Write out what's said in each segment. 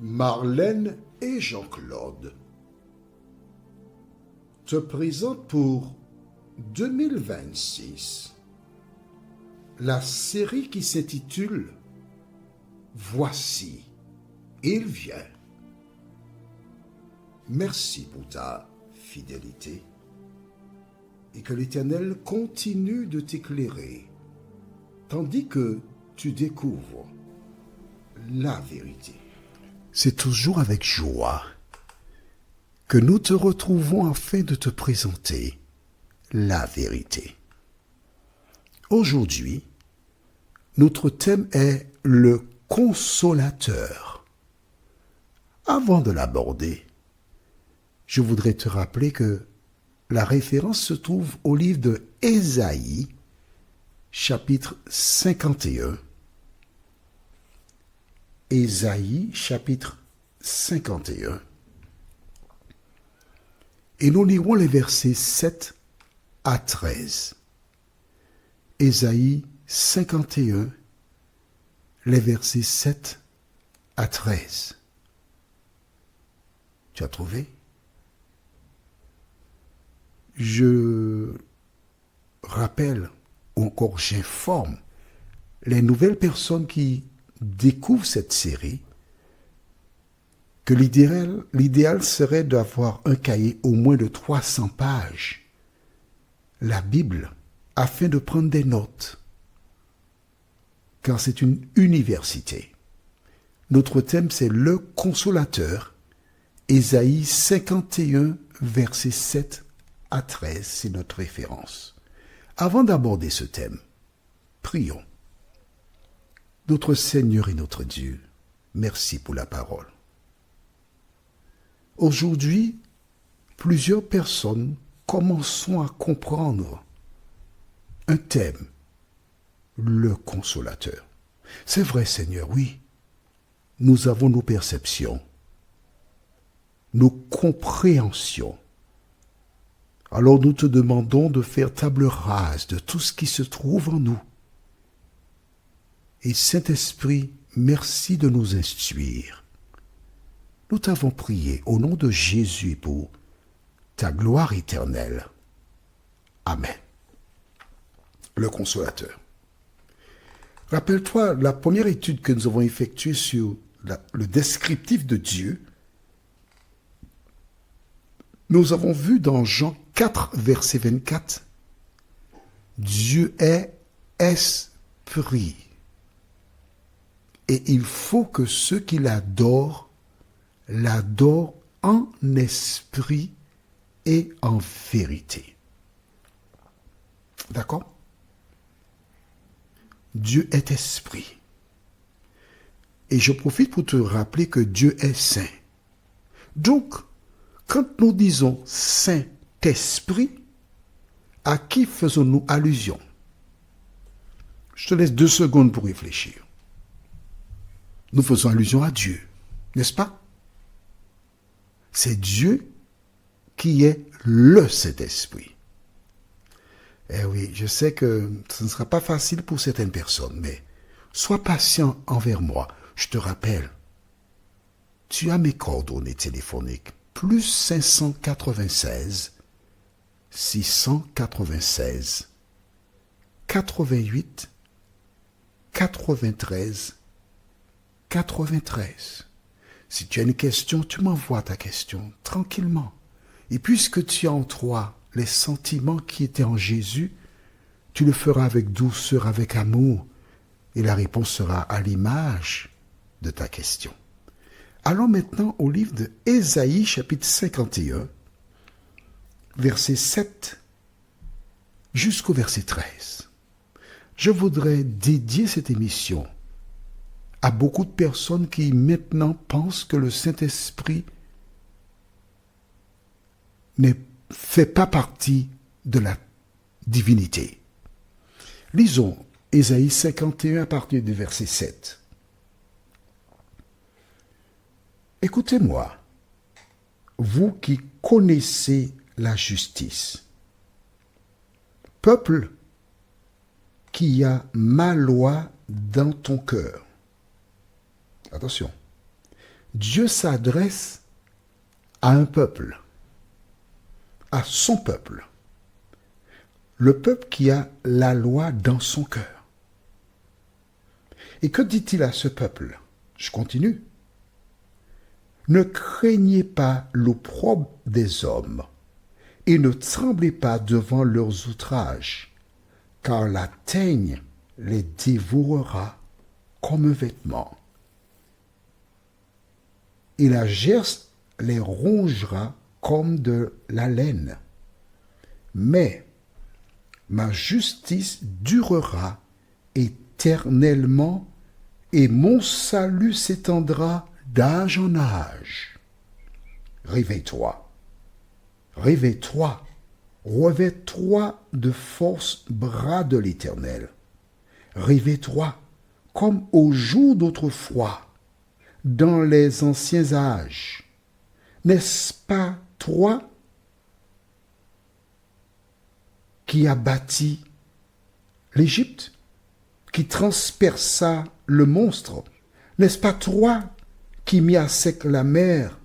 Marlène et Jean-Claude te présentent pour 2026 la série qui s'intitule « Voici, il vient ». Merci pour ta fidélité et que l'Éternel continue de t'éclairer tandis que tu découvres la vérité. C'est toujours avec joie que nous te retrouvons afin de te présenter la vérité. Aujourd'hui, notre thème est le consolateur. Avant de l'aborder, je voudrais te rappeler que la référence se trouve au livre de Ésaïe, chapitre 51. Ésaïe, chapitre 51. Et nous lirons les versets 7 à 13. Ésaïe 51, les versets 7 à 13. Tu as trouvé? Je rappelle, ou encore j'informe, les nouvelles personnes qui découvrent cette série que l'idéal serait d'avoir un cahier au moins de 300 pages, la Bible, afin de prendre des notes, car c'est une université. Notre thème, c'est le consolateur, Ésaïe 51, versets 7 à 13, c'est notre référence. Avant d'aborder ce thème, prions. Notre Seigneur et notre Dieu, merci pour la parole. Aujourd'hui, plusieurs personnes commençons à comprendre un thème, le consolateur. C'est vrai, Seigneur, oui, nous avons nos perceptions, nos compréhensions. Alors nous te demandons de faire table rase de tout ce qui se trouve en nous. Et Saint-Esprit, merci de nous instruire. Nous t'avons prié au nom de Jésus pour ta gloire éternelle. Amen. Le consolateur. Rappelle-toi la première étude que nous avons effectuée sur le descriptif de Dieu. Nous avons vu dans Jean 4, verset 24, Dieu est esprit. Et il faut que ceux qui l'adorent en esprit et en vérité. D'accord? Dieu est esprit. Et je profite pour te rappeler que Dieu est saint. Donc, quand nous disons Saint-Esprit, à qui faisons-nous allusion? Je te laisse 2 secondes pour réfléchir. Nous faisons allusion à Dieu, n'est-ce pas? C'est Dieu qui est le Saint-Esprit. Eh oui, je sais que ce ne sera pas facile pour certaines personnes, mais sois patient envers moi. Je te rappelle, tu as mes coordonnées téléphoniques, plus 596 696 88 93 93. Si tu as une question, tu m'envoies ta question tranquillement. Et puisque tu as en toi les sentiments qui étaient en Jésus, tu le feras avec douceur, avec amour, et la réponse sera à l'image de ta question. Allons maintenant au livre de Ésaïe, chapitre 51, verset 7 jusqu'au verset 13. Je voudrais dédier cette émission à beaucoup de personnes qui maintenant pensent que le Saint-Esprit ne fait pas partie de la divinité. Lisons Ésaïe 51 à partir du verset 7. Écoutez-moi, vous qui connaissez la justice, peuple qui a ma loi dans ton cœur. Attention. Dieu s'adresse à un peuple, à son peuple, le peuple qui a la loi dans son cœur. Et que dit-il à ce peuple? Je continue. Ne craignez pas l'opprobre des hommes et ne tremblez pas devant leurs outrages, car la teigne les dévorera comme un vêtement, et la gerce les rongera comme de la laine. Mais ma justice durera éternellement, et mon salut s'étendra d'âge en âge. Réveille-toi, réveille-toi, revêt-toi de force bras de l'Éternel. Réveille-toi comme au jour d'autrefois, dans les anciens âges. N'est-ce pas toi qui as bâti l'Égypte, qui transperça le monstre? N'est-ce pas toi qui mis à sec la mer,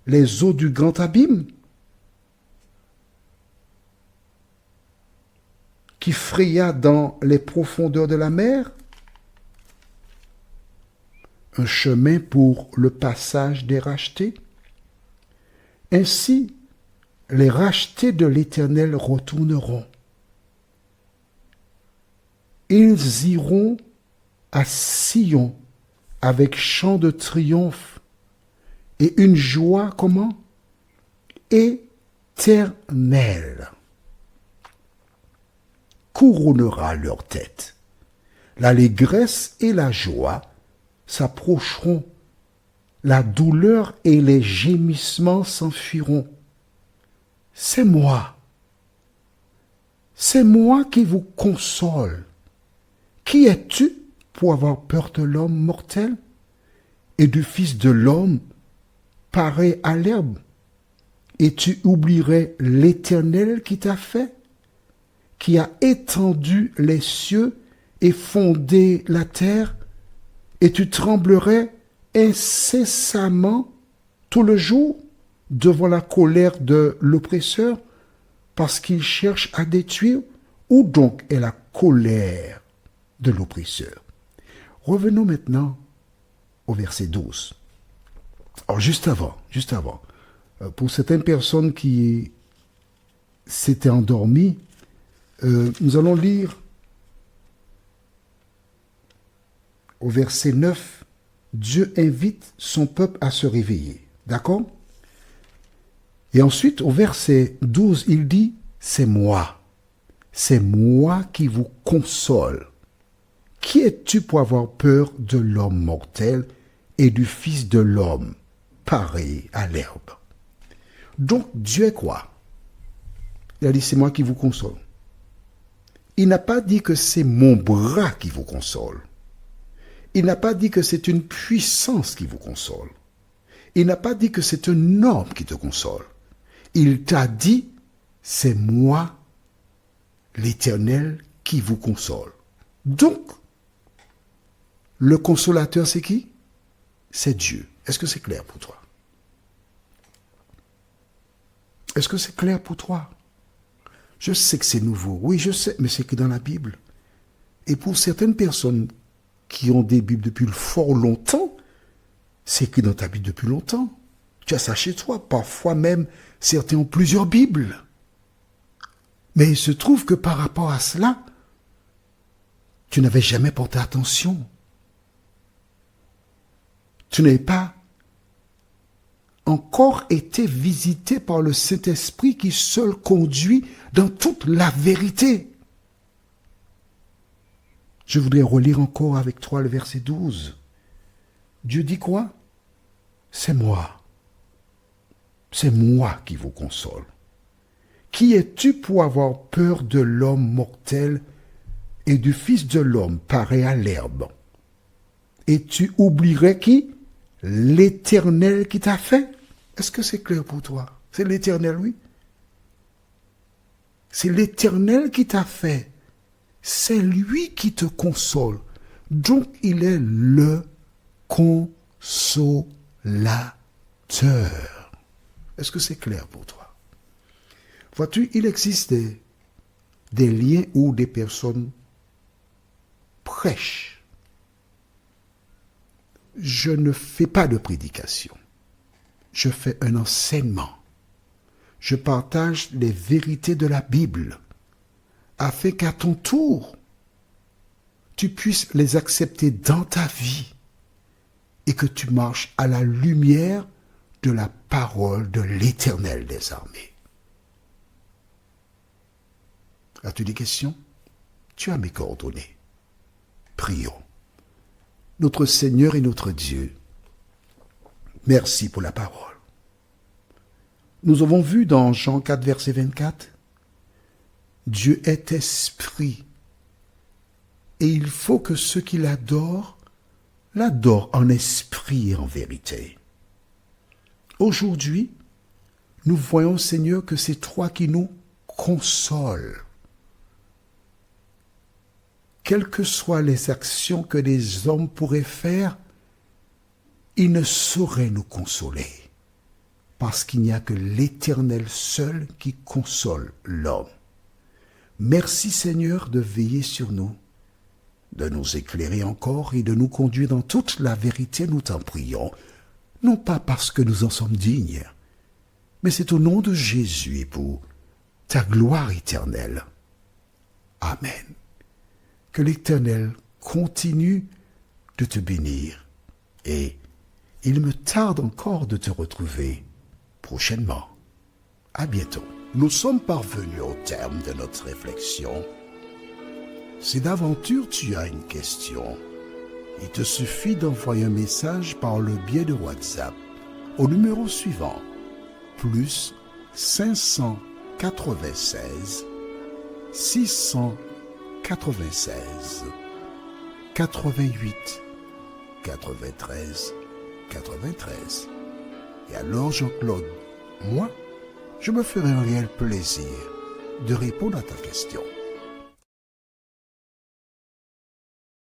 les eaux du grand abîme, qui fraya dans les profondeurs de la mer un chemin pour le passage des rachetés? Ainsi, les rachetés de l'Éternel retourneront. Ils iront à Sion avec chant de triomphe et une joie, comment? Éternelle. Couronnera leur tête. L'allégresse et la joie s'approcheront. La douleur et les gémissements s'enfuiront. C'est moi qui vous console. Qui es-tu pour avoir peur de l'homme mortel et du Fils de l'homme pareil à l'herbe? Et tu oublierais l'Éternel qui t'a fait, qui a étendu les cieux et fondé la terre, et tu tremblerais incessamment tout le jour devant la colère de l'oppresseur parce qu'il cherche à détruire? Où donc est la colère de l'oppresseur? Revenons maintenant au verset 12. Alors juste avant, pour certaines personnes qui s'étaient endormies, nous allons lire au verset 9, Dieu invite son peuple à se réveiller. D'accord? Et ensuite, au verset 12, il dit, c'est moi qui vous console. Qui es-tu pour avoir peur de l'homme mortel et du Fils de l'homme, pareil à l'herbe? Donc, Dieu est quoi? Il a dit, c'est moi qui vous console. Il n'a pas dit que c'est mon bras qui vous console. Il n'a pas dit que c'est une puissance qui vous console. Il n'a pas dit que c'est un homme qui te console. Il t'a dit, c'est moi, l'Éternel, qui vous console. Donc, le consolateur, c'est qui? C'est Dieu. Est-ce que c'est clair pour toi? Est-ce que c'est clair pour toi? Je sais que c'est nouveau. Oui, je sais, mais c'est que dans la Bible. Et pour certaines personnes qui ont des Bibles depuis fort longtemps, c'est écrit dans ta Bible depuis longtemps. Tu as ça chez toi. Parfois même, certains ont plusieurs Bibles. Mais il se trouve que par rapport à cela, tu n'avais jamais porté attention. Tu n'avais pas encore été visité par le Saint-Esprit qui seul conduit dans toute la vérité. Je voudrais relire encore avec toi le verset 12. Dieu dit quoi? C'est moi. C'est moi qui vous console. Qui es-tu pour avoir peur de l'homme mortel et du Fils de l'homme pareil à l'herbe? Et tu oublierais qui? L'Éternel qui t'a fait? Est-ce que c'est clair pour toi? C'est l'Éternel, oui. C'est l'Éternel qui t'a fait. C'est lui qui te console. Donc, il est le consolateur. Est-ce que c'est clair pour toi? Vois-tu, il existe des liens où des personnes prêchent. Je ne fais pas de prédication. Je fais un enseignement. Je partage les vérités de la Bible afin qu'à ton tour, tu puisses les accepter dans ta vie et que tu marches à la lumière de la parole de l'Éternel des armées. As-tu des questions? Tu as mes coordonnées. Prions. Notre Seigneur et notre Dieu, merci pour la parole. Nous avons vu dans Jean 4, verset 24, Dieu est esprit, et il faut que ceux qui l'adorent en esprit et en vérité. Aujourd'hui, nous voyons, Seigneur, que c'est toi qui nous consoles. Quelles que soient les actions que les hommes pourraient faire, ils ne sauraient nous consoler, parce qu'il n'y a que l'Éternel seul qui console l'homme. Merci Seigneur de veiller sur nous, de nous éclairer encore et de nous conduire dans toute la vérité, nous t'en prions, non pas parce que nous en sommes dignes, mais c'est au nom de Jésus et pour ta gloire éternelle. Amen. Que l'Éternel continue de te bénir et il me tarde encore de te retrouver prochainement. À bientôt. Nous sommes parvenus au terme de notre réflexion. Si d'aventure tu as une question, il te suffit d'envoyer un message par le biais de WhatsApp au numéro suivant, plus 596 696 88 93 93. Et alors Jean-Claude, moi, je me ferai un réel plaisir de répondre à ta question.